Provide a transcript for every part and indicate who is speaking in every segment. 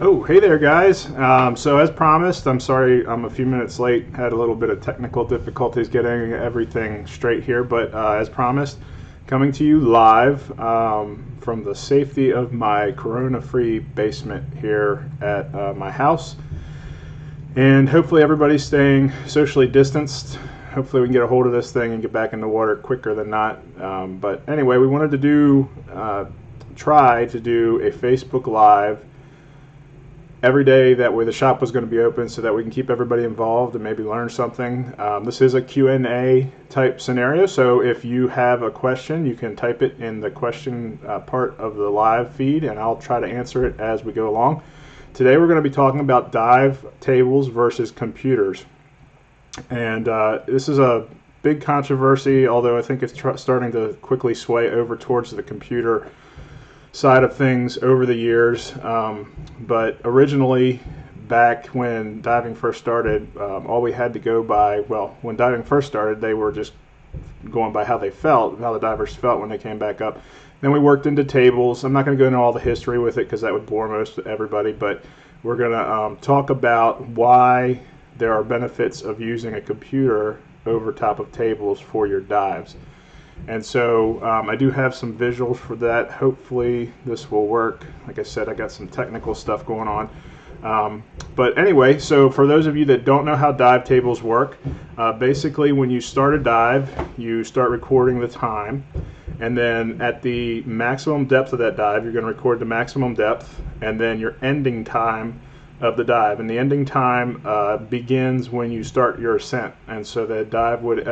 Speaker 1: Oh, hey there, guys. So as promised, I'm sorry I'm a few minutes late. Had a little bit of technical difficulties getting everything straight here, but as promised, coming to you live from the safety of my corona-free basement here at my house. And hopefully everybody's staying socially distanced. Hopefully we can get a hold of this thing and get back in the water quicker than not. But anyway, we wanted to try to do a Facebook Live every day. That way the shop was going to be open so that we can keep everybody involved and maybe learn something. This is a Q&A type scenario, so if you have a question, you can type it in the question part of the live feed, and I'll try to answer it as we go along. Today we're going to be talking about dive tables versus computers. And this is a big controversy, although I think it's starting to quickly sway over towards the computer side of things over the years. But originally, back when diving first started, all we had to go by, well, when diving first started, they were just going by how they felt, how the divers felt when they came back up. Then we worked into tables. I'm not going to go into all the history with it because that would bore most everybody, but we're going to talk about why there are benefits of using a computer over top of tables for your dives. And so I do have some visuals for that. Hopefully this will work. Like I said, I got some technical stuff going on. But anyway, so for those of you that don't know how dive tables work, basically when you start a dive, you start recording the time. And then at the maximum depth of that dive, you're going to record the maximum depth and then your ending time of the dive. And the ending time begins when you start your ascent. And so the dive would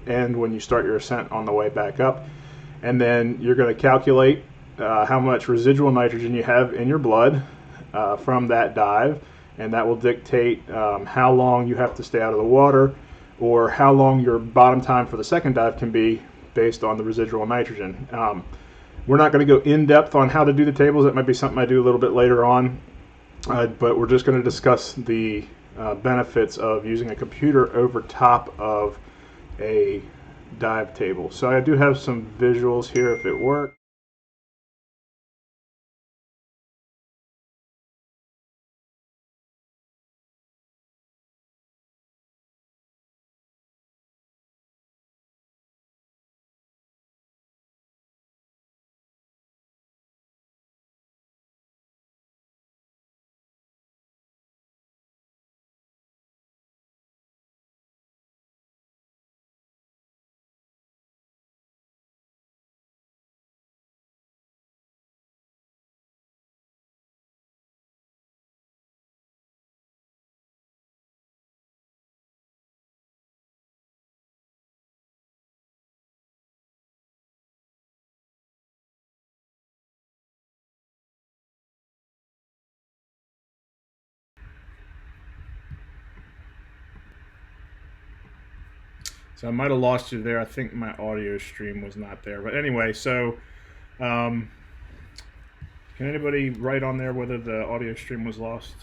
Speaker 1: end when you start your ascent on the way back up. And then you're going to calculate how much residual nitrogen you have in your blood from that dive. And that will dictate how long you have to stay out of the water, or how long your bottom time for the second dive can be based on the residual nitrogen. We're not going to go in depth on how to do the tables. That might be something I do a little bit later on. But we're just going to discuss the benefits of using a computer over top of a dive table. So I do have some visuals here if it works. So I might have lost you there. I think my audio stream was not there. But anyway, so can anybody write on there whether the audio stream was lost?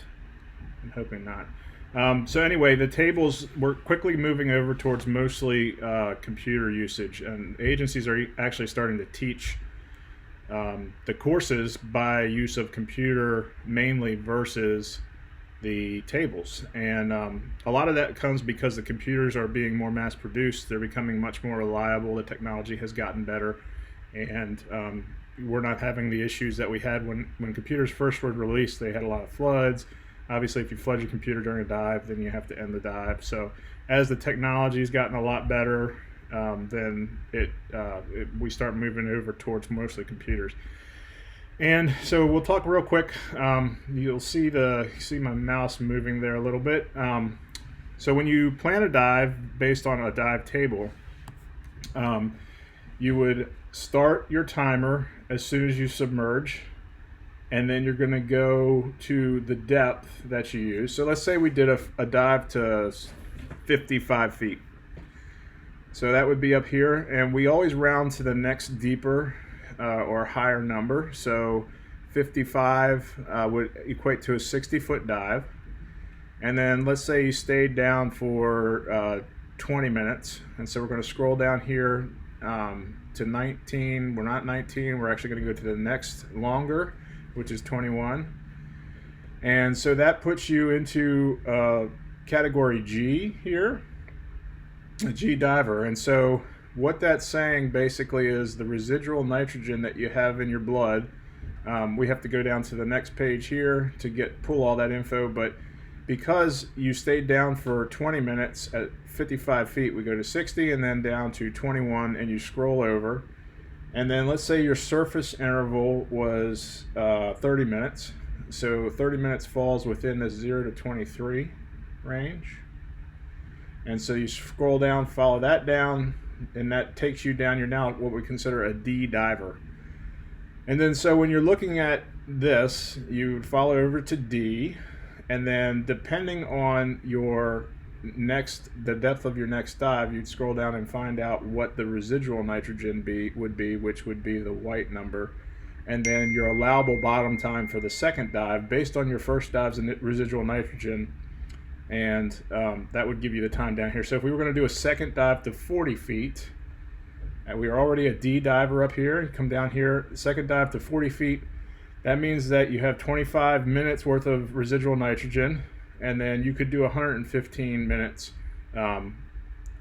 Speaker 1: I'm hoping not. So anyway, the tables, we're quickly moving over towards mostly computer usage, and agencies are actually starting to teach the courses by use of computer mainly versus the tables. And a lot of that comes because the computers are being more mass produced. They're becoming much more reliable. The technology has gotten better, and we're not having the issues that we had when computers first were released. They had a lot of floods. Obviously, if you flood your computer during a dive, then you have to end the dive. So as the technology's gotten a lot better, then we start moving over towards mostly computers. And so we'll talk real quick. You'll see my mouse moving there a little bit. So when you plan a dive based on a dive table, you would start your timer as soon as you submerge, and then you're going to go to the depth that you use. So let's say we did a dive to 55 feet. So that would be up here, and we always round to the next deeper or higher number. So 55 would equate to a 60-foot dive. And then let's say you stayed down for 20 minutes. And so we're going to scroll down here to 19. We're not 19. We're actually going to go to the next longer, which is 21. And so that puts you into category G here, a G diver. And so what that's saying basically is the residual nitrogen that you have in your blood. We have to go down to the next page here to pull all that info, but because you stayed down for 20 minutes at 55 feet, we go to 60 and then down to 21, and you scroll over. And then let's say your surface interval was 30 minutes. So 30 minutes falls within the 0 to 23 range. And so you scroll down, follow that down, and that takes you down. You're now what we consider a D diver. And then so when you're looking at this, you follow over to D, and then depending on the depth of your next dive, you'd scroll down and find out what the residual nitrogen would be, which would be the white number, and then your allowable bottom time for the second dive based on your first dive's residual nitrogen, and that would give you the time down here. So if we were going to do a second dive to 40 feet, and we are already a D diver up here, come down here, second dive to 40 feet, that means that you have 25 minutes worth of residual nitrogen, and then you could do 115 minutes on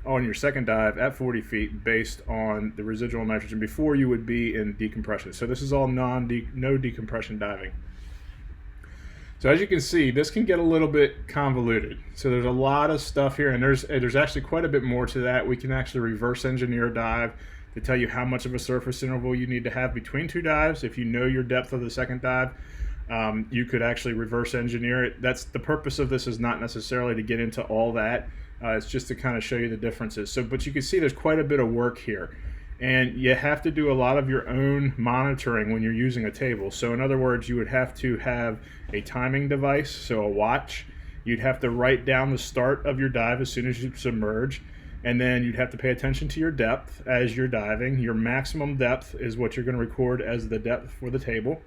Speaker 1: your second dive at 40 feet based on the residual nitrogen before you would be in decompression. So this is all no decompression diving. So as you can see, this can get a little bit convoluted. So there's a lot of stuff here, and there's actually quite a bit more to that. We can actually reverse engineer a dive to tell you how much of a surface interval you need to have between two dives. If you know your depth of the second dive, you could actually reverse engineer it. That's the purpose of this, is not necessarily to get into all that. It's just to kind of show you the differences. But you can see there's quite a bit of work here. And you have to do a lot of your own monitoring when you're using a table. So in other words, you would have to have a timing device, so a watch. You'd have to write down the start of your dive as soon as you submerge. And then you'd have to pay attention to your depth as you're diving. Your maximum depth is what you're going to record as the depth for the table.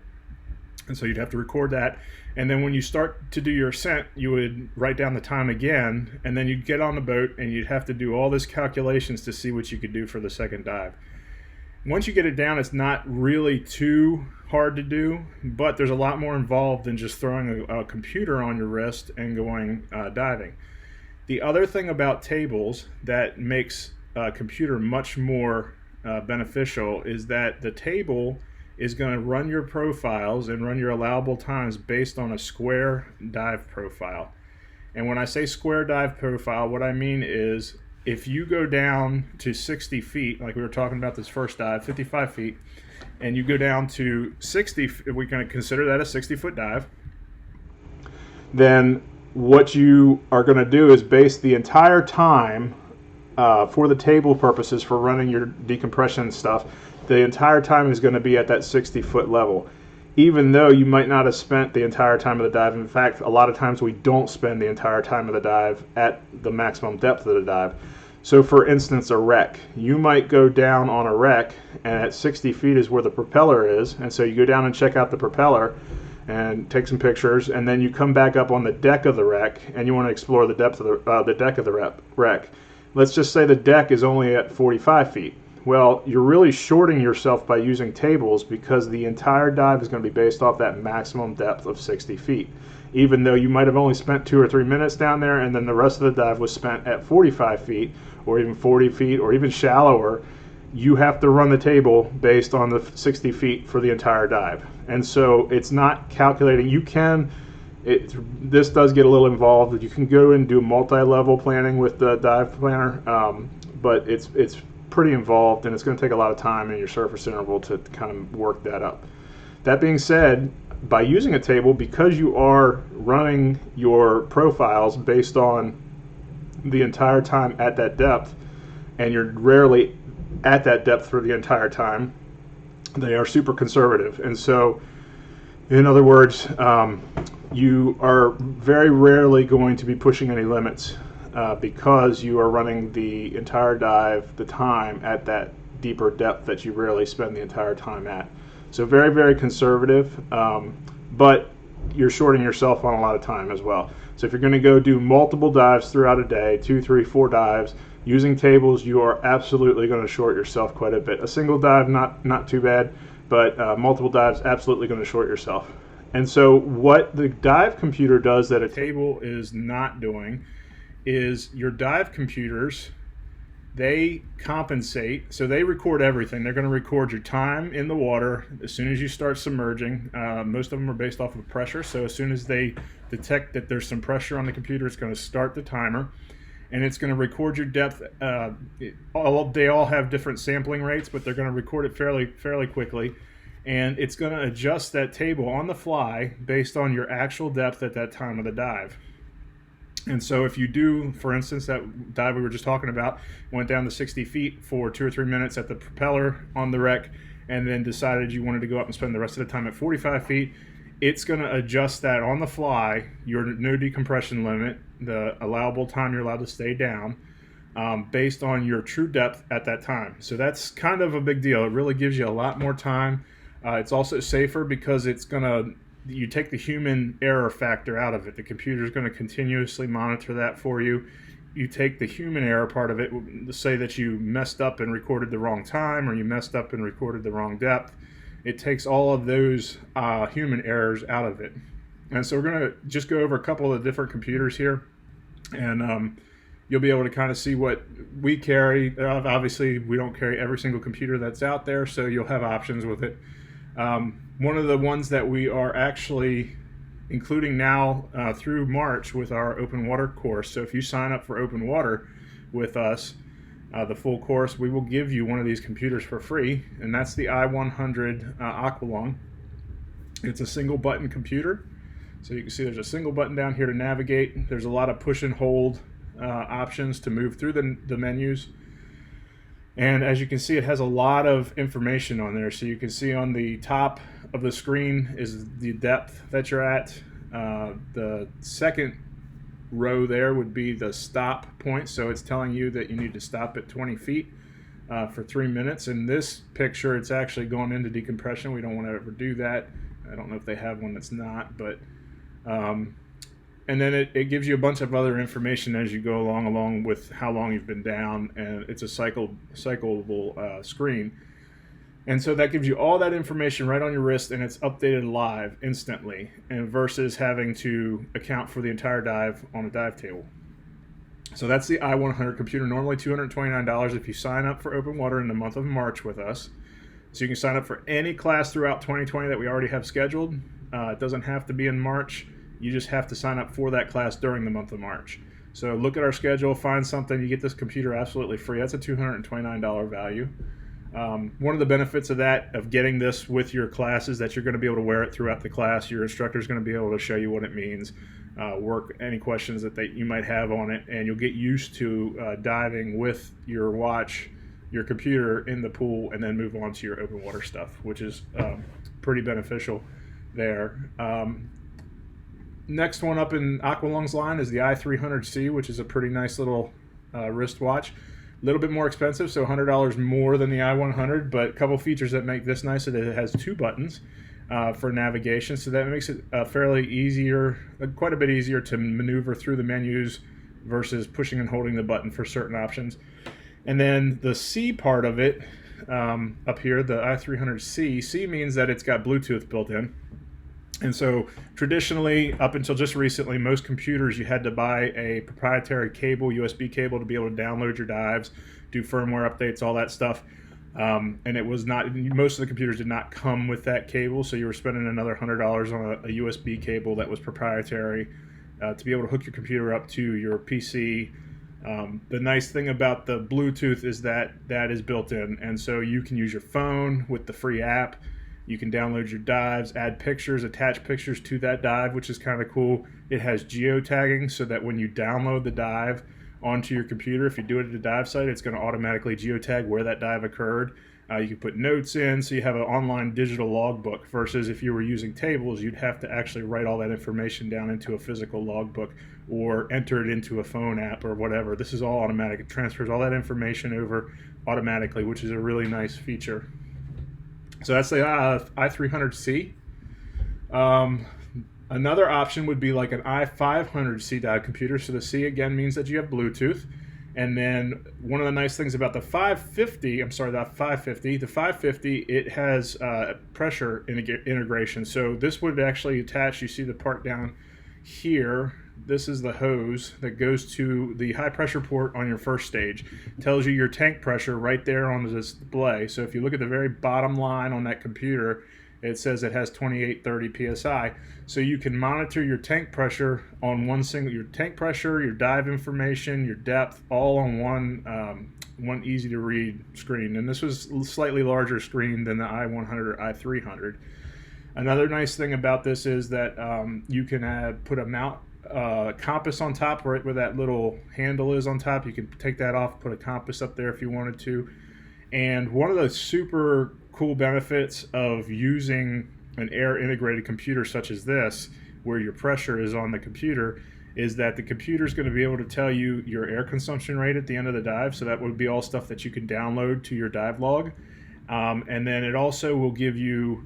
Speaker 1: And so you'd have to record that. And then when you start to do your ascent, you would write down the time again, and then you'd get on the boat and you'd have to do all these calculations to see what you could do for the second dive. Once you get it down, it's not really too hard to do, but there's a lot more involved than just throwing a computer on your wrist and going diving. The other thing about tables that makes a computer much more beneficial is that the table is going to run your profiles and run your allowable times based on a square dive profile. And when I say square dive profile, what I mean is if you go down to 60 feet, like we were talking about this first dive, 55 feet, and you go down to 60, we're going to consider that a 60-foot dive, then what you are going to do is base the entire time for the table purposes for running your decompression stuff. The entire time is going to be at that 60-foot level, even though you might not have spent the entire time of the dive. In fact, a lot of times we don't spend the entire time of the dive at the maximum depth of the dive. So for instance, a wreck. You might go down on a wreck, and at 60 feet is where the propeller is, and so you go down and check out the propeller and take some pictures, and then you come back up on the deck of the wreck, and you want to explore the depth of the deck of the wreck. Let's just say the deck is only at 45 feet. Well, you're really shorting yourself by using tables because the entire dive is going to be based off that maximum depth of 60 feet. Even though you might have only spent 2 or 3 minutes down there, and then the rest of the dive was spent at 45 feet or even 40 feet or even shallower, you have to run the table based on the 60 feet for the entire dive. And so it's not calculating. This does get a little involved. You can go and do multi-level planning with the dive planner, but it's pretty involved, and it's going to take a lot of time in your surface interval to kind of work that up. That being said, by using a table, because you are running your profiles based on the entire time at that depth, and you're rarely at that depth for the entire time, they are super conservative. And so, in other words, you are very rarely going to be pushing any limits because you are running the entire dive, the time, at that deeper depth that you rarely spend the entire time at. So very, very conservative, but you're shorting yourself on a lot of time as well. So if you're going to go do multiple dives throughout a day, 2, 3, 4 dives, using tables, you are absolutely going to short yourself quite a bit. A single dive, not too bad, but multiple dives, absolutely going to short yourself. And so what the dive computer does that a table is not doing is your dive computers, they compensate. So they record everything. They're going to record your time in the water as soon as you start submerging. Most of them are based off of pressure. So as soon as they detect that there's some pressure on the computer, it's going to start the timer. And it's going to record your depth. They all have different sampling rates, but they're going to record it fairly quickly. And it's going to adjust that table on the fly based on your actual depth at that time of the dive. And so if you do, for instance, that dive we were just talking about, went down to 60 feet for 2 or 3 minutes at the propeller on the wreck, and then decided you wanted to go up and spend the rest of the time at 45 feet, it's going to adjust that on the fly, your no decompression limit, the allowable time you're allowed to stay down, based on your true depth at that time. So that's kind of a big deal. It really gives you a lot more time. It's also safer because you take the human error factor out of it. The computer is going to continuously monitor that for you. You take the human error part of it, say that you messed up and recorded the wrong time, or you messed up and recorded the wrong depth. It takes all of those human errors out of it. And so we're going to just go over a couple of different computers here, and you'll be able to kind of see what we carry. Obviously, we don't carry every single computer that's out there, so you'll have options with it. One of the ones that we are actually including now through March with our open water course. So if you sign up for open water with us, the full course, we will give you one of these computers for free, and that's the i100 Aqualung. It's a single button computer. So you can see there's a single button down here to navigate. There's a lot of push and hold options to move through the menus. And as you can see, it has a lot of information on there. So you can see on the top of the screen is the depth that you're at. The second row there would be the stop point. So it's telling you that you need to stop at 20 feet for 3 minutes. In this picture, it's actually going into decompression. We don't want to ever do that. I don't know if they have one that's not, but and then it gives you a bunch of other information as you go along with how long you've been down, and it's a cyclable screen. And so that gives you all that information right on your wrist, and it's updated live instantly, and versus having to account for the entire dive on a dive table. So that's the i100 computer, normally $229 if you sign up for open water in the month of March with us. So you can sign up for any class throughout 2020 that we already have scheduled. It doesn't have to be in March. You just have to sign up for that class during the month of March. So look at our schedule, find something, you get this computer absolutely free. That's a $229 value. One of the benefits of that, of getting this with your class, is that you're going to be able to wear it throughout the class. Your instructor is going to be able to show you what it means, work any questions that you might have on it, and you'll get used to diving with your watch, your computer in the pool, and then move on to your open water stuff, which is pretty beneficial there. Next one up in Aqualung's line is the i300C, which is a pretty nice little wristwatch. A little bit more expensive, so $100 more than the i100, but a couple features that make this nice is that it has 2 buttons for navigation, so that makes it quite a bit easier to maneuver through the menus versus pushing and holding the button for certain options. And then the C part of it, up here, the i300C, C means that it's got Bluetooth built in. And so traditionally, up until just recently, most computers, you had to buy a proprietary cable, USB cable, to be able to download your dives, do firmware updates, all that stuff. And it was not, most of the computers did not come with that cable, so you were spending another $100 on a USB cable that was proprietary to be able to hook your computer up to your PC. The nice thing about the Bluetooth is that is built in, and so you can use your phone with the free app. You can download your dives, add pictures, attach pictures to that dive, which is kind of cool. It has geotagging, so that when you download the dive onto your computer, if you do it at a dive site, it's going to automatically geotag where that dive occurred. You can put notes in, so you have an online digital logbook, versus if you were using tables, you'd have to actually write all that information down into a physical logbook or enter it into a phone app or whatever. This is all automatic. It transfers all that information over automatically, which is a really nice feature. So that's the i300C. Another option would be like an i500C dive computer. So the C again means that you have Bluetooth, And then one of the nice things about the 550, the 550, it has pressure integration. So this would actually attach, you see the part down here, this is the hose that goes to the high pressure port on your first stage. Tells you your tank pressure right there on the display. So if you look at the very bottom line on that computer, it says it has 2830 psi. So you can monitor your tank pressure on your tank pressure, your dive information, your depth, all on one easy to read screen. And this was a slightly larger screen than the i100 or i300. Another nice thing about this is that you can put a compass on top, right where that little handle is on top. You can take that off, put a compass up there if you wanted to. And one of the super cool benefits of using an air integrated computer such as this, where your pressure is on the computer, is that the computer is going to be able to tell you your air consumption rate at the end of the dive. So that would be all stuff that you can download to your dive log. And then it also will give you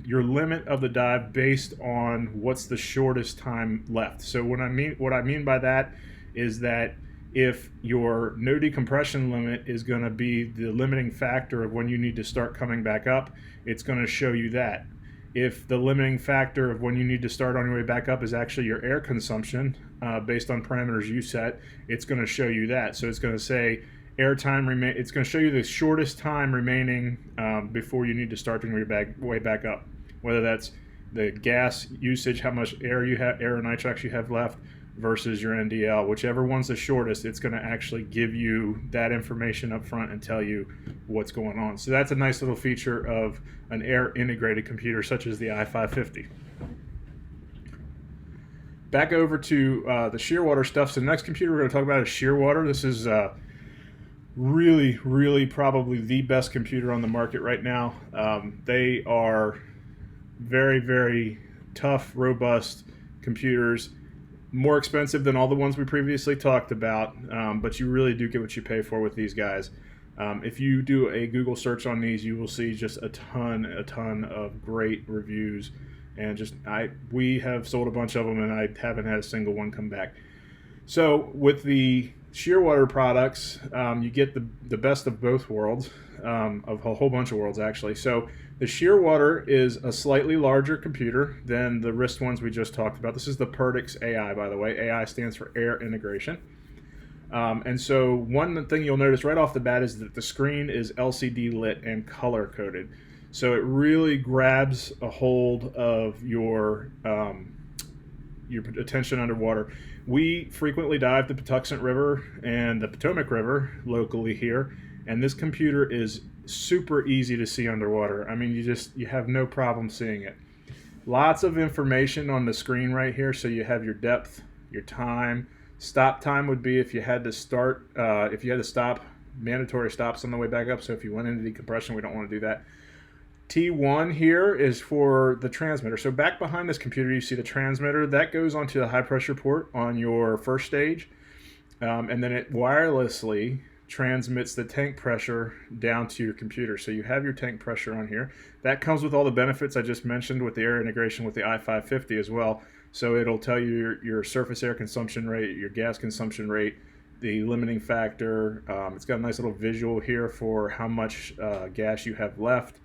Speaker 1: your limit of the dive based on what's the shortest time left. So what I mean by that is that if your no decompression limit is going to be the limiting factor of when you need to start coming back up, it's going to show you that. If the limiting factor of when you need to start on your way back up is actually your air consumption, based on parameters you set, it's going to show you that. So it's going to say it's going to show you the shortest time remaining before you need to start on your way back up. Whether that's the gas usage, how much air and nitrox you have left, versus your NDL, whichever one's the shortest, it's going to actually give you that information up front and tell you what's going on. So that's a nice little feature of an air integrated computer such as the i550. Back over to the Shearwater stuff. So the next computer we're going to talk about is Shearwater. This is really probably the best computer on the market right now. They are very tough, robust computers. More expensive than all the ones we previously talked about, but you really do get what you pay for with these guys. If you do a Google search on these, you will see just a ton of great reviews, and we have sold a bunch of them, and I haven't had a single one come back. So with the Shearwater products, you get the best of both worlds, of a whole bunch of worlds actually. So the Shearwater is a slightly larger computer than the wrist ones we just talked about. This is the Perdix AI, by the way. AI stands for Air Integration. And so one thing you'll notice right off the bat is that the screen is LCD lit and color coded. So it really grabs a hold of your attention underwater. We frequently dive the Patuxent River and the Potomac River locally here, and this computer is super easy to see underwater. I mean, you have no problem seeing it. Lots of information on the screen right here. So you have your depth, your time. Stop time would be if you had to stop, mandatory stops on the way back up. So if you went into decompression, we don't want to do that. T1 here is for the transmitter. So back behind this computer, you see the transmitter. That goes onto the high pressure port on your first stage. And then it wirelessly transmits the tank pressure down to your computer. So you have your tank pressure on here. That comes with all the benefits I just mentioned with the air integration with the i550 as well. So it'll tell you your surface air consumption rate, your gas consumption rate, the limiting factor. It's got a nice little visual here for how much gas you have left.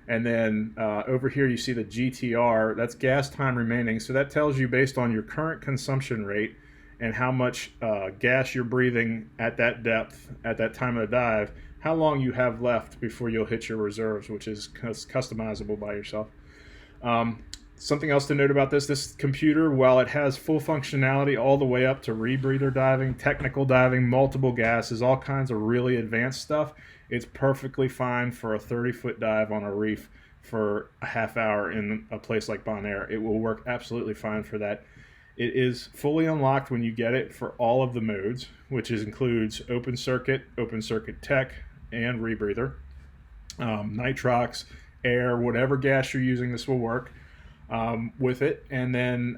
Speaker 1: And then over here you see the GTR, that's gas time remaining. So that tells you based on your current consumption rate and how much gas you're breathing at that depth, at that time of the dive, how long you have left before you'll hit your reserves, which is customizable by yourself. Something else to note about this computer, while it has full functionality all the way up to rebreather diving, technical diving, multiple gases, all kinds of really advanced stuff, it's perfectly fine for a 30-foot dive on a reef for a half hour in a place like Bonaire. It will work absolutely fine for that. It is fully unlocked when you get it for all of the modes, which includes open circuit tech, and rebreather. Nitrox, air, whatever gas you're using, this will work with it. And then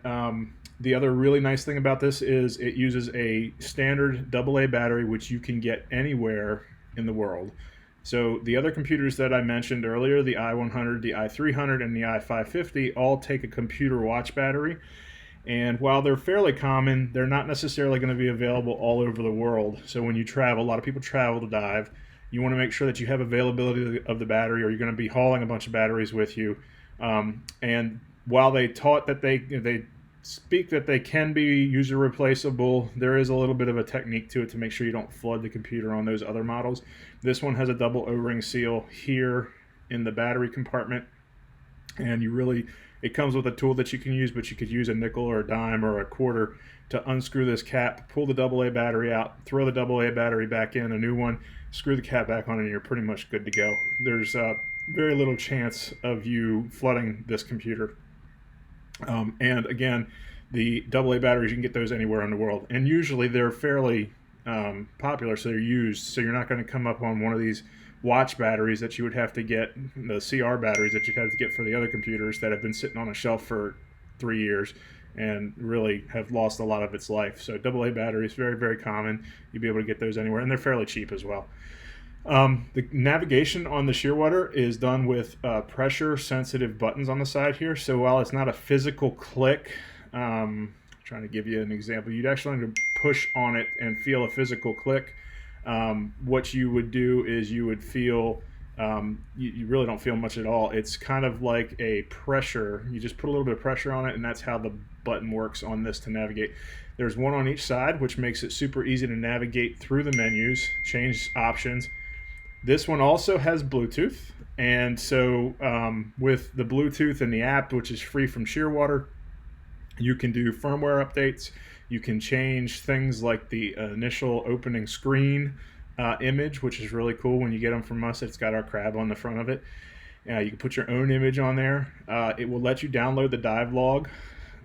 Speaker 1: the other really nice thing about this is it uses a standard AA battery, which you can get anywhere in the world. So the other computers that I mentioned earlier, the i100, the i300, and the i550, all take a computer watch battery. And while they're fairly common, they're not necessarily going to be available all over the world. So when you travel, a lot of people travel to dive. You want to make sure that you have availability of the battery, or you're going to be hauling a bunch of batteries with you. And while they taught that they speak that they can be user replaceable, there is a little bit of a technique to it to make sure you don't flood the computer on those other models. This one has a double O-ring seal here in the battery compartment, and it comes with a tool that you can use, but you could use a nickel or a dime or a quarter to unscrew this cap, pull the AA battery out, throw the AA battery back in, a new one, screw the cap back on, and you're pretty much good to go. There's very little chance of you flooding this computer. And again, the AA batteries, you can get those anywhere in the world. And usually they're fairly popular, so they're used. So you're not going to come up on one of these watch batteries that you would have to get, the CR batteries that you'd have to get for the other computers that have been sitting on a shelf for 3 years and really have lost a lot of its life. So AA batteries, very, very common. You'll be able to get those anywhere, and they're fairly cheap as well. The navigation on the Shearwater is done with pressure sensitive buttons on the side here. So while it's not a physical click, trying to give you an example, you'd actually need to push on it and feel a physical click. What you would do is you would feel, you really don't feel much at all. It's kind of like a pressure. You just put a little bit of pressure on it, and that's how the button works on this to navigate. There's one on each side, which makes it super easy to navigate through the menus, change options. This one also has Bluetooth, and so with the Bluetooth and the app, which is free from Shearwater, you can do firmware updates. You can change things like the initial opening screen image, which is really cool. When you get them from us, it's got our crab on the front of it. You can put your own image on there. It will let you download the dive log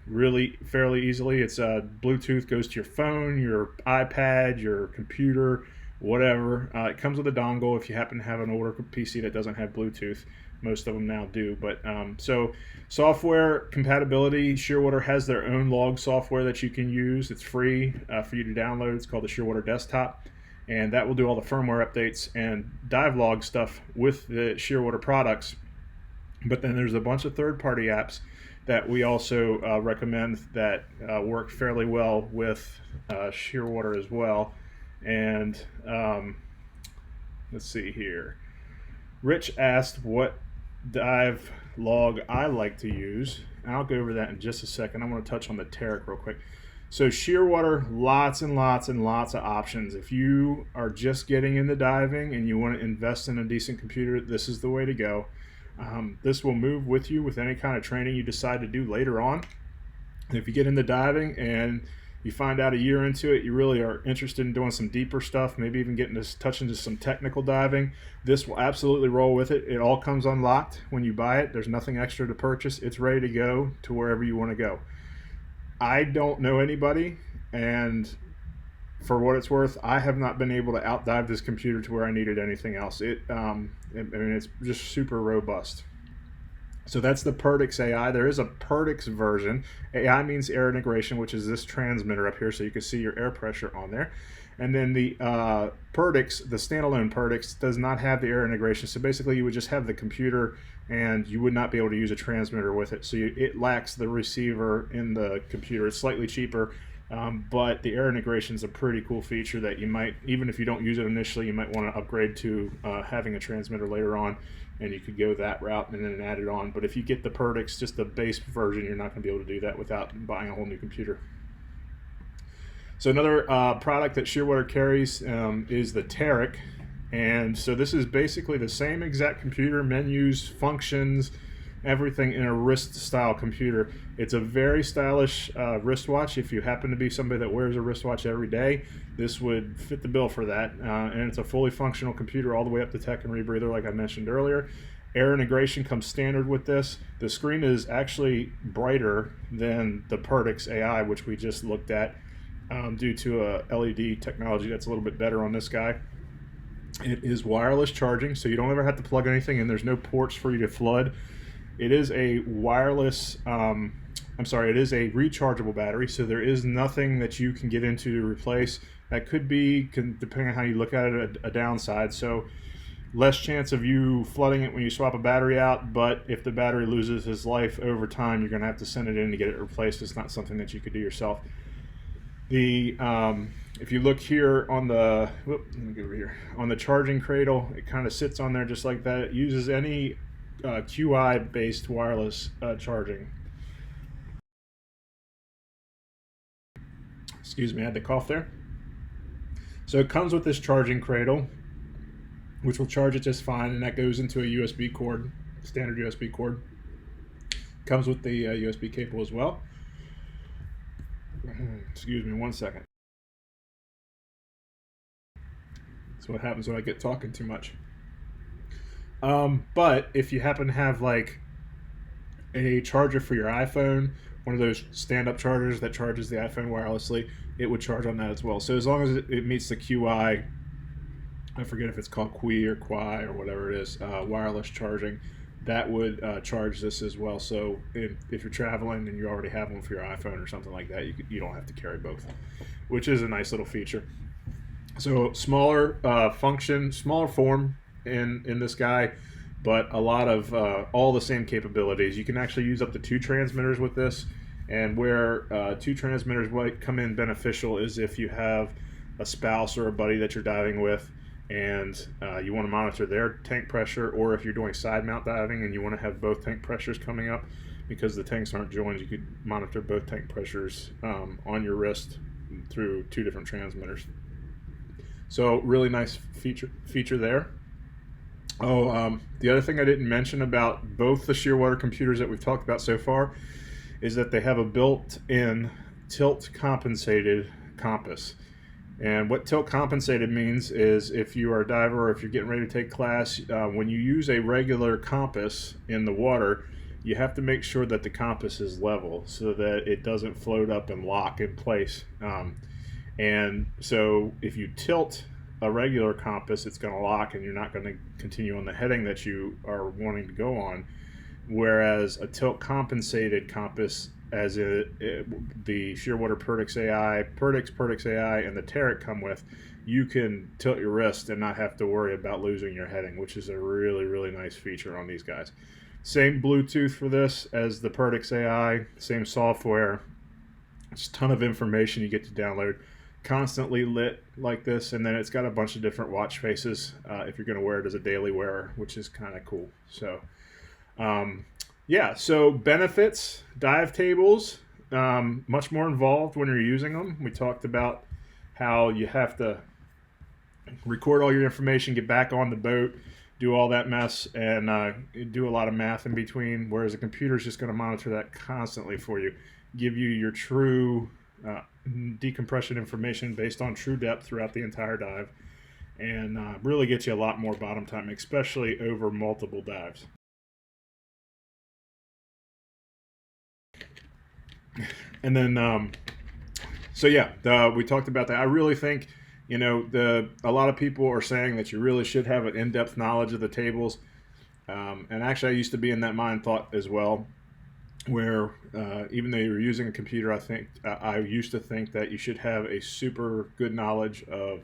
Speaker 1: really fairly easily. It's Bluetooth, goes to your phone, your iPad, your computer, whatever. It comes with a dongle if you happen to have an older PC that doesn't have Bluetooth. Most of them now do. But so software compatibility, Shearwater has their own log software that you can use. It's free for you to download. It's called the Shearwater Desktop, and that will do all the firmware updates and dive log stuff with the Shearwater products. But then there's a bunch of third-party apps that we also recommend that work fairly well with Shearwater as well. And let's see here. Rich asked what dive log I like to use. I'll go over that in just a second. I want to touch on the Tarik real quick. So Shearwater, lots and lots and lots of options. If you are just getting into diving and you want to invest in a decent computer, this is the way to go. This will move with you with any kind of training you decide to do later on. If you get into diving and you find out a year into it, you really are interested in doing some deeper stuff, maybe even getting to touch into some technical diving, this will absolutely roll with it. It all comes unlocked when you buy it. There's nothing extra to purchase. It's ready to go to wherever you want to go. I don't know anybody, and for what it's worth, I have not been able to outdive this computer to where I needed anything else. It's just super robust. So that's the Perdix AI. There is a Perdix version. AI means air integration, which is this transmitter up here, so you can see your air pressure on there. And then the Perdix, the standalone Perdix, does not have the air integration. So basically, you would just have the computer, and you would not be able to use a transmitter with it. So it lacks the receiver in the computer. It's slightly cheaper, but the air integration is a pretty cool feature that you might, even if you don't use it initially, you might want to upgrade to having a transmitter later on. And you could go that route and then add it on. But if you get the Perdix, just the base version, you're not going to be able to do that without buying a whole new computer. So another product that Shearwater carries is the Tarik. And so this is basically the same exact computer, menus, functions, everything in a wrist-style computer. It's a very stylish wristwatch. If you happen to be somebody that wears a wristwatch every day, this would fit the bill for that. And it's a fully functional computer all the way up to tech and rebreather, like I mentioned earlier. Air integration comes standard with this. The screen is actually brighter than the Perdix AI, which we just looked at, due to a LED technology that's a little bit better on this guy. It is wireless charging, so you don't ever have to plug anything in. There's no ports for you to flood. It is a wireless, it is a rechargeable battery, so there is nothing that you can get into to replace. That could be, depending on how you look at it, a downside. So less chance of you flooding it when you swap a battery out, but if the battery loses its life over time, you're going to have to send it in to get it replaced. It's not something that you could do yourself. If you look here on the, let me go over here, on the charging cradle, it kind of sits on there just like that. It uses any QI-based wireless charging. Excuse me, I had to cough there. So it comes with this charging cradle, which will charge it just fine, and that goes into a USB cord, standard USB cord. Comes with the USB cable as well. Excuse me 1 second. That's what happens when I get talking too much. But if you happen to have like a charger for your iPhone, one of those stand-up chargers that charges the iPhone wirelessly, it would charge on that as well. So as long as it meets the QI, I forget if it's called QI or QI or whatever it is, wireless charging, that would charge this as well. So if you're traveling and you already have one for your iPhone or something like that, you don't have to carry both, which is a nice little feature. So smaller function, smaller form in this guy, but a lot of all the same capabilities. You can actually use up to 2 transmitters with this, and where 2 transmitters might come in beneficial is if you have a spouse or a buddy that you're diving with and you want to monitor their tank pressure, or if you're doing side mount diving and you want to have both tank pressures coming up because the tanks aren't joined, you could monitor both tank pressures on your wrist through 2 different transmitters. So really nice feature there. The other thing I didn't mention about both the Shearwater computers that we've talked about so far is that they have a built-in tilt compensated compass. And what tilt compensated means is if you are a diver or if you're getting ready to take class, when you use a regular compass in the water, you have to make sure that the compass is level so that it doesn't float up and lock in place. And so if you tilt a regular compass, it's going to lock and you're not going to continue on the heading that you are wanting to go on. Whereas a tilt compensated compass, as the Shearwater Perdix AI, and the Tarik come with, you can tilt your wrist and not have to worry about losing your heading, which is a really, really nice feature on these guys. Same Bluetooth for this as the Perdix AI, same software. It's a ton of information you get to download. Constantly lit like this, and then it's got a bunch of different watch faces if you're going to wear it as a daily wearer, which is kind of cool. So yeah, so benefits: dive tables, much more involved when you're using them. We talked about how you have to record all your information, get back on the boat, do all that mess, and do a lot of math in between, whereas a computer is just going to monitor that constantly for you, give you your true decompression information based on true depth throughout the entire dive, and really gets you a lot more bottom time, especially over multiple dives. And then so yeah, we talked about that. I really think, you know, a lot of people are saying that you really should have an in-depth knowledge of the tables, and actually I used to be in that mind thought as well, where even though you're using a computer, I used to think that you should have a super good knowledge of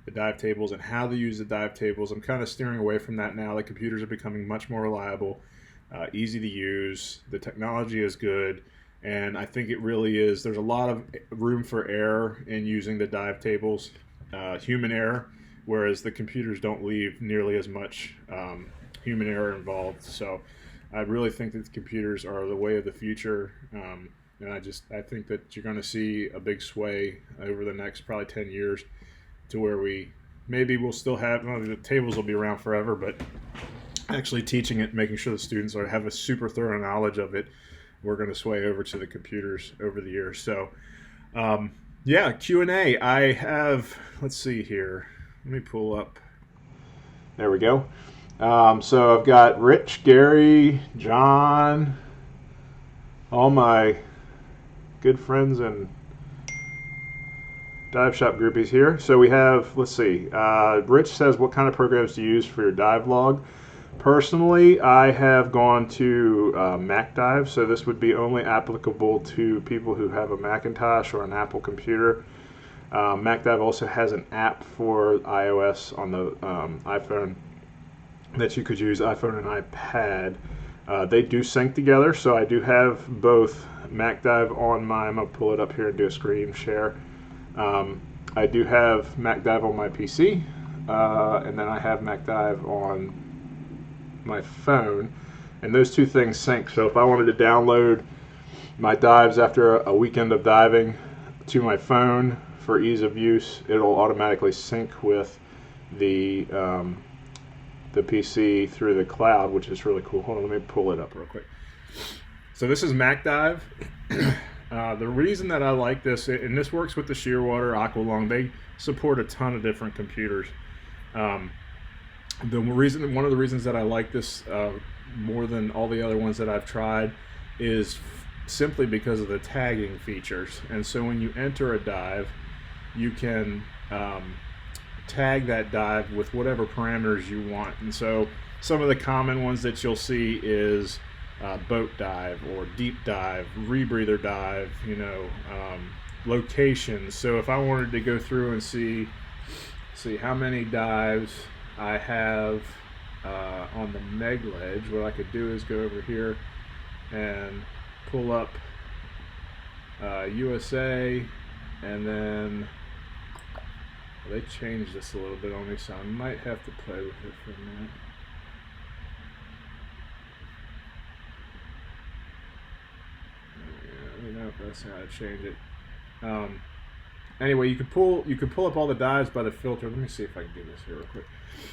Speaker 1: the dive tables and how to use the dive tables. I'm kind of steering away from that now. The computers are becoming much more reliable, easy to use. The technology is good, and I think it really is. There's a lot of room for error in using the dive tables, human error, whereas the computers don't leave nearly as much human error involved. So I really think that the computers are the way of the future, and I think that you're going to see a big sway over the next probably 10 years to where we'll still have, well, the tables will be around forever, but actually teaching it, making sure the students have a super thorough knowledge of it, we're going to sway over to the computers over the years. So yeah, Q&A. I have, let's see here, let me pull up. There we go. So I've got Rich, Gary, John, all my good friends and dive shop groupies here. So we have, let's see, Rich says, what kind of programs do you use for your dive log? Personally, I have gone to MacDive, so this would be only applicable to people who have a Macintosh or an Apple computer. MacDive also has an app for iOS on the iPhone. that you could use iPhone and iPad. They do sync together, so I do have both MacDive on my, I'm going to pull it up here and do a screen share. I do have MacDive on my PC, and then I have MacDive on my phone, and those two things sync. So if I wanted to download my dives after a weekend of diving to my phone for ease of use, it'll automatically sync with the PC through the cloud, which is really cool. Hold on, let me pull it up real quick. So this is MacDive. The reason that I like this, and this works with the Shearwater, Aqualung, they support a ton of different computers. One of the reasons that I like this more than all the other ones that I've tried is simply because of the tagging features. And so when you enter a dive, you can tag that dive with whatever parameters you want. And so some of the common ones that you'll see is boat dive or deep dive, rebreather dive, locations. So if I wanted to go through and see how many dives I have on the Meg ledge, what I could do is go over here and pull up USA, and then they changed this a little bit on me, so I might have to play with it for a minute. Let me know if that's how to change it. Anyway, you could pull up all the dives by the filter. Let me see if I can do this here real quick.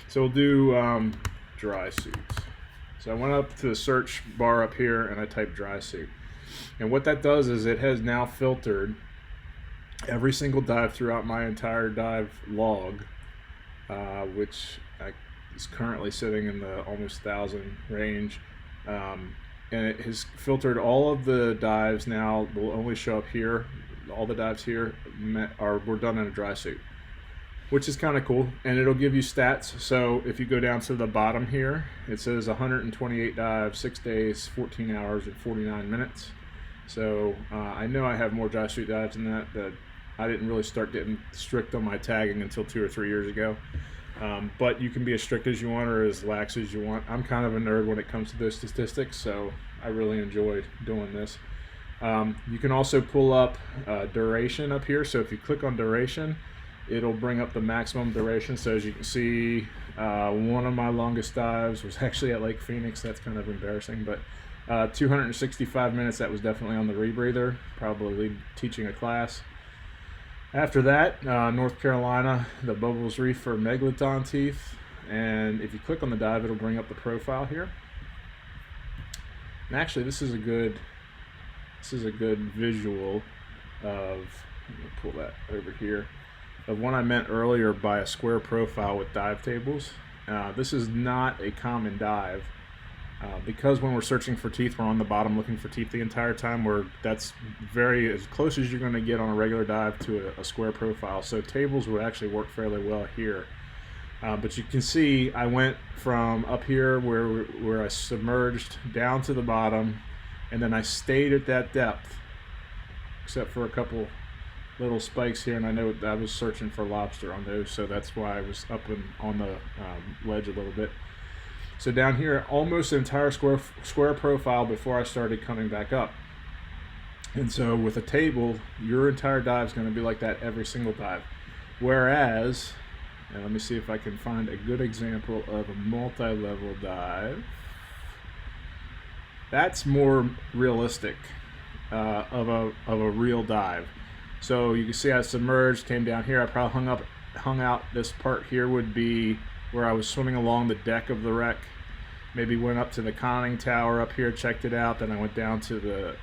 Speaker 1: So we'll do dry suits. So I went up to the search bar up here and I typed dry suit. And what that does is it has now filtered every single dive throughout my entire dive log, which is currently sitting in the almost 1,000 range. And it has filtered all of the dives now, will only show up here. All the dives here were done in a dry suit, which is kind of cool, and it'll give you stats. So if you go down to the bottom here, it says 128 dives, 6 days, 14 hours, and 49 minutes. So I know I have more dry suit dives than that I didn't really start getting strict on my tagging until 2 or 3 years ago. But you can be as strict as you want or as lax as you want. I'm kind of a nerd when it comes to those statistics, so I really enjoy doing this. You can also pull up duration up here. So if you click on duration, it'll bring up the maximum duration. So as you can see, one of my longest dives was actually at Lake Phoenix. That's kind of embarrassing, but 265 minutes. That was definitely on the rebreather, probably teaching a class. After that, North Carolina, the Bubbles Reef for Megalodon teeth. And if you click on the dive, it'll bring up the profile here. And actually, this is a good visual of, let me pull that over here, of what I meant earlier by a square profile with dive tables. This is not a common dive. Because when we're searching for teeth, we're on the bottom looking for teeth the entire time. That's very as close as you're going to get on a regular dive to a square profile. So tables would actually work fairly well here. But you can see I went from up here where I submerged down to the bottom, and then I stayed at that depth, except for a couple little spikes here, and I know I was searching for lobster on those, so that's why I was up on the ledge a little bit. So down here, almost an entire square profile before I started coming back up. And so with a table, your entire dive is going to be like that every single dive. Whereas, and let me see if I can find a good example of a multi-level dive. That's more realistic of a real dive. So you can see I submerged, came down here. I probably hung out. This part here would be where I was swimming along the deck of the wreck. Maybe went up to the conning tower up here, checked it out. Then I went down to the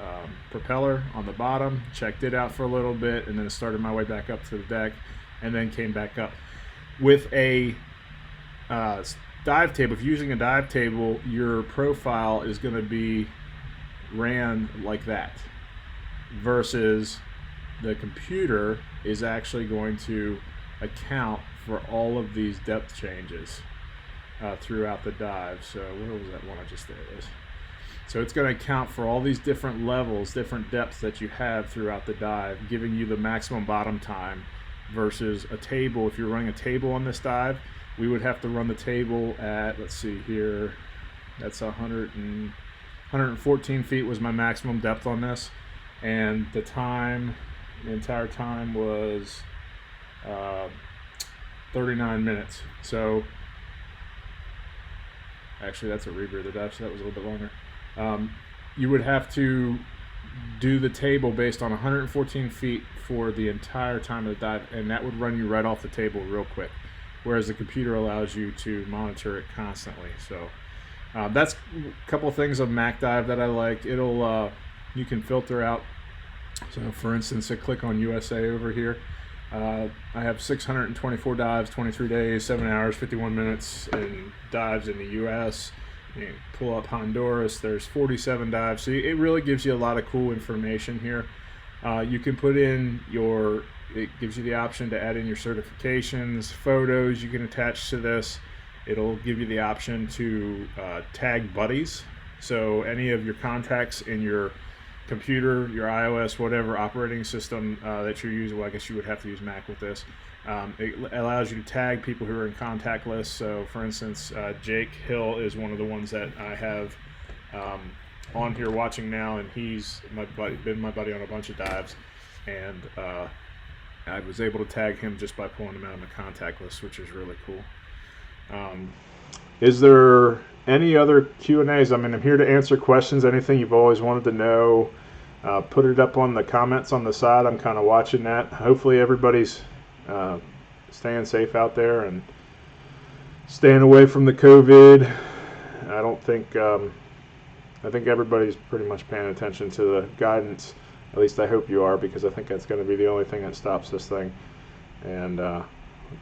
Speaker 1: propeller on the bottom, checked it out for a little bit, and then started my way back up to the deck, and then came back up. With a dive table, if you're using a dive table, your profile is going to be ran like that, versus the computer is actually going to account for all of these depth changes throughout the dive. So where was that one I just, there it is. So it's going to account for all these different levels, different depths that you have throughout the dive, giving you the maximum bottom time versus a table. If you're running a table on this dive, we would have to run the table at, let's see here, that's 114 feet was my maximum depth on this, and the entire time was 39 minutes. So actually that's a rebreather dive, so that was a little bit longer. You would have to do the table based on 114 feet for the entire time of the dive, and that would run you right off the table real quick, whereas the computer allows you to monitor it constantly. So that's a couple of things of Mac Dive that I like. It'll you can filter out. So for instance, I click on USA over here. I have 624 dives, 23 days, 7 hours, 51 minutes, and dives in the U.S. You pull up Honduras, there's 47 dives. So it really gives you a lot of cool information here. You can put in it gives you the option to add in your certifications, photos you can attach to this. It'll give you the option to tag buddies. So any of your contacts in your computer, your iOS, whatever operating system that you're using, well, I guess you would have to use Mac with this. It allows you to tag people who are in contact lists. So for instance, Jake Hill is one of the ones that I have on here watching now, and he's been my buddy on a bunch of dives, and I was able to tag him just by pulling him out of my contact list, which is really cool. Is there any other Q&As? I mean, I'm here to answer questions. Anything you've always wanted to know, put it up on the comments on the side. I'm kind of watching that. Hopefully everybody's staying safe out there and staying away from the COVID. I think everybody's pretty much paying attention to the guidance. At least I hope you are, because I think that's going to be the only thing that stops this thing. And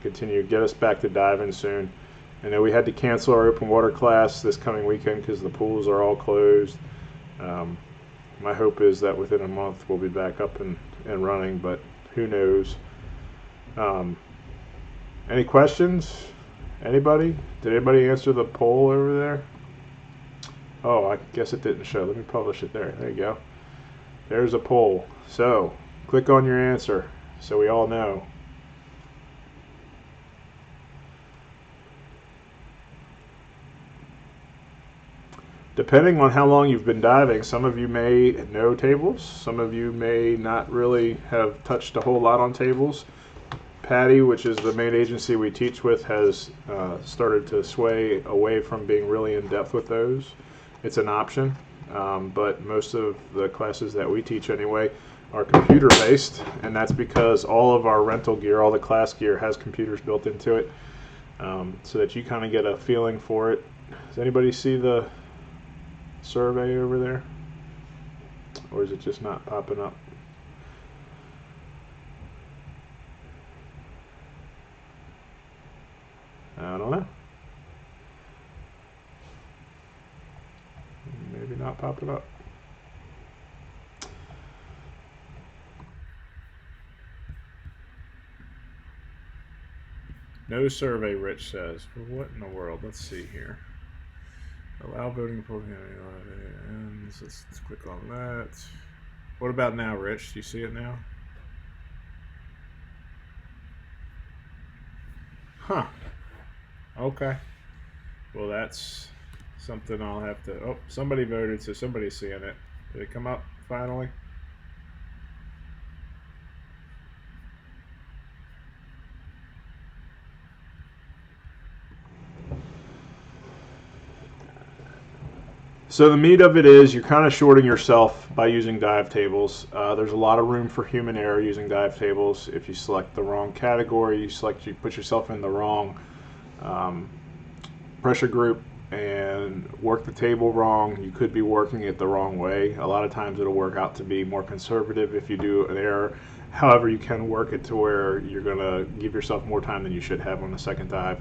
Speaker 1: continue to get us back to diving soon. I know we had to cancel our open water class this coming weekend because the pools are all closed. My hope is that within a month we'll be back up and running, but who knows. Any questions? Anybody? Did anybody answer the poll over there? Oh, I guess it didn't show. Let me publish it there. There you go. There's a poll. So click on your answer so we all know. Depending on how long you've been diving, some of you may know tables, some of you may not really have touched a whole lot on tables. Patty, which is the main agency we teach with, has started to sway away from being really in depth with those. It's an option, but most of the classes that we teach anyway are computer based, and that's because all of our rental gear, all the class gear, has computers built into it, so that you kind of get a feeling for it. Does anybody see the survey over there, or is it just not popping up? I don't know. Maybe not popping up. No survey, Rich says. Well, what in the world? Let's see here. Allow voting for let's click on that. What about now, Rich? Do you see it now? Huh. Okay. Well, that's something I'll have to... Oh, somebody voted, so somebody's seeing it. Did it come up finally? So the meat of it is you're kind of shorting yourself by using dive tables. There's a lot of room for human error using dive tables. If you select the wrong category, you put yourself in the wrong pressure group and work the table wrong, you could be working it the wrong way. A lot of times it'll work out to be more conservative if you do an error. However, you can work it to where you're going to give yourself more time than you should have on the second dive.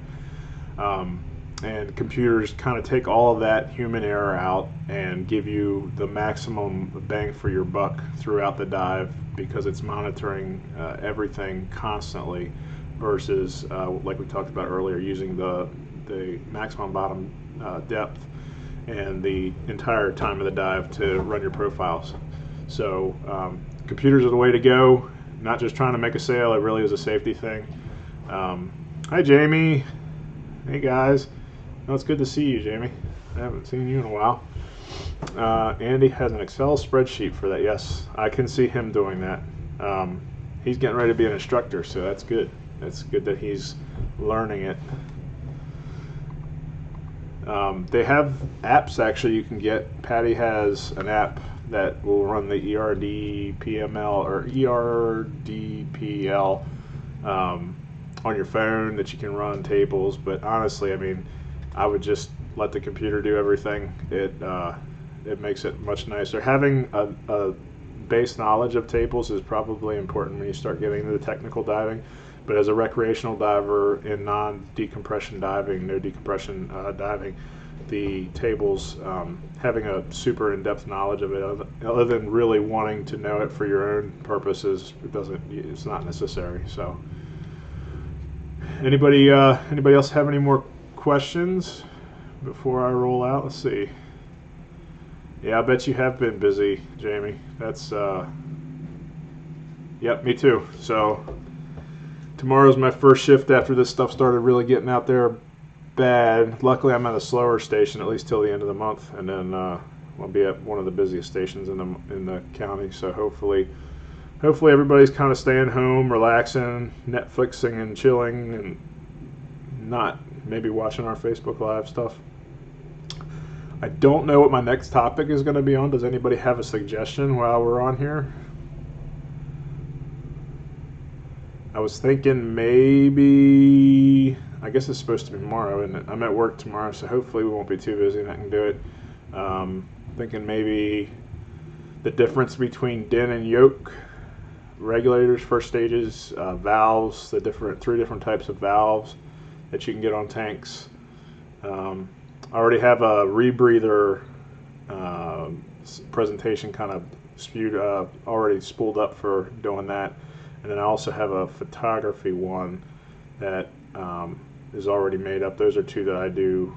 Speaker 1: And computers kind of take all of that human error out and give you the maximum bang for your buck throughout the dive, because it's monitoring everything constantly versus, like we talked about earlier, using the maximum bottom depth and the entire time of the dive to run your profiles. So computers are the way to go. not just trying to make a sale. It really is a safety thing. Hi, Jamie. Hey, guys. No, it's good to see you, Jamie. I haven't seen you in a while. Andy has an Excel spreadsheet for that. Yes, I can see him doing that. He's getting ready to be an instructor, so that's good. It's good that he's learning it. They have apps actually you can get. Patty has an app that will run the ERDPML or ERDPL on your phone that you can run tables. But honestly, I mean, I would just let the computer do everything. It makes it much nicer. Having a base knowledge of tables is probably important when you start getting into the technical diving. But as a recreational diver in non-decompression diving, no decompression diving, the tables, having a super in-depth knowledge of it, other than really wanting to know it for your own purposes, it's not necessary. So, anybody else have any more questions before I roll out? Let's see. Yeah, I bet you have been busy, Jamie. That's yep, me too. So tomorrow's my first shift after this stuff started really getting out there bad. Luckily, I'm at a slower station at least till the end of the month, and then I'll be at one of the busiest stations in the county. So hopefully everybody's kind of staying home, relaxing, Netflixing and chilling, and not maybe watching our Facebook Live stuff. I don't know what my next topic is going to be on. Does anybody have a suggestion while we're on here? I was thinking maybe, I guess it's supposed to be tomorrow, and I'm at work tomorrow, so hopefully we won't be too busy and I can do it. Thinking maybe the difference between din and yoke, regulators, first stages, valves, the three different types of valves that you can get on tanks. I already have a rebreather presentation kind of already spooled up for doing that. And then I also have a photography one that is already made up. Those are two that I do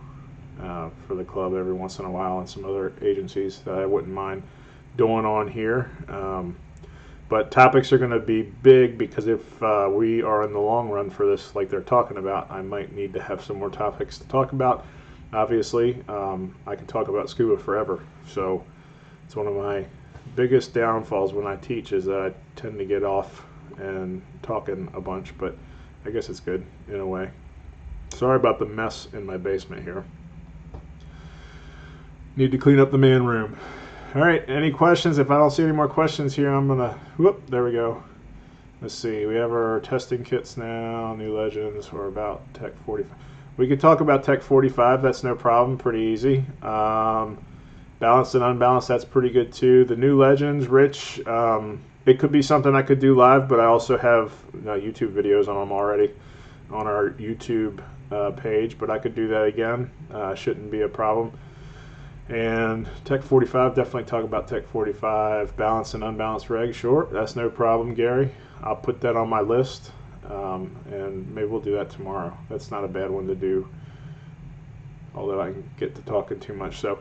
Speaker 1: for the club every once in a while, and some other agencies that I wouldn't mind doing on here. But topics are going to be big because if we are in the long run for this, like they're talking about, I might need to have some more topics to talk about. Obviously, I can talk about scuba forever. So it's one of my biggest downfalls when I teach is that I tend to get off and talking a bunch, but I guess it's good in a way. Sorry about the mess in my basement here. Need to clean up the man room. All right, any questions? If I don't see any more questions here, I'm gonna, whoop, there we go. Let's see, we have our testing kits now, new legends, we're about Tech 45. We could talk about Tech 45, that's no problem, pretty easy. Balanced and unbalanced, that's pretty good too. The new legends, Rich, it could be something I could do live, but I also have YouTube videos on them already on our YouTube page, but I could do that again. Shouldn't be a problem. And Tech 45, definitely talk about Tech 45, balanced and unbalanced reg, sure, that's no problem, Gary. I'll put that on my list, and maybe we'll do that tomorrow. That's not a bad one to do, although I can get to talking too much. So,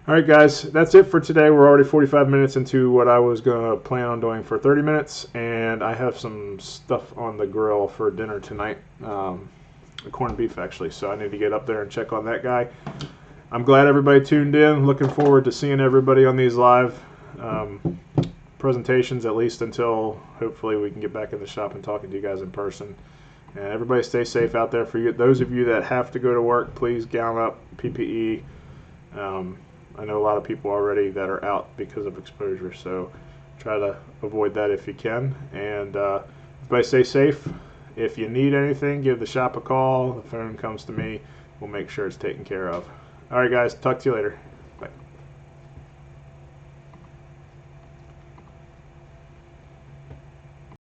Speaker 1: all right, guys, that's it for today. We're already 45 minutes into what I was going to plan on doing for 30 minutes, and I have some stuff on the grill for dinner tonight, corned beef, actually, so I need to get up there and check on that guy. I'm glad everybody tuned in. Looking forward to seeing everybody on these live presentations, at least until hopefully we can get back in the shop and talking to you guys in person. And everybody stay safe out there. For you, those of you that have to go to work, please gown up, PPE. I know a lot of people already that are out because of exposure, so try to avoid that if you can. And everybody stay safe. If you need anything, give the shop a call. The phone comes to me. We'll make sure it's taken care of. All right, guys, talk to you later.